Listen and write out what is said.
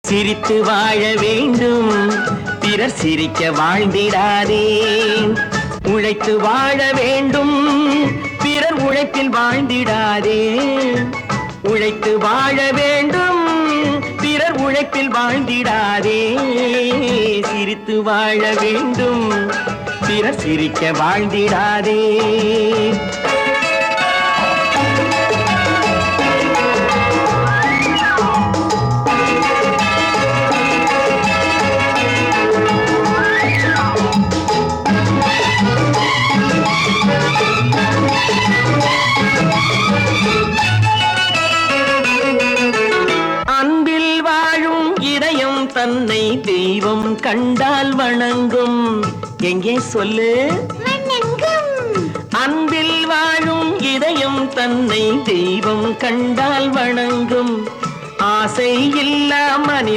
சிரித்து வாழ வேண்டும், பிறர் சிரிக்க வாழ்ந்திடாதே. உழைத்து வாழ வேண்டும், பிறர் உழைப்பில் வாழ்ந்திடாதே. உழைத்து வாழ வேண்டும், பிறர் உழைப்பில் வாழ்ந்திடாதே. சிரித்து வாழ வேண்டும், பிறர் சிரிக்க வாழ்ந்திடாதே. அன்பில் வாழும் இதயம் தன்னை தெய்வம் கண்டால் வணங்கும். எங்கே சொல்லு? அன்பில் வாழும் இதயம் தன்னை தெய்வம் கண்டால் வணங்கும். ஆசை இல்லா மனித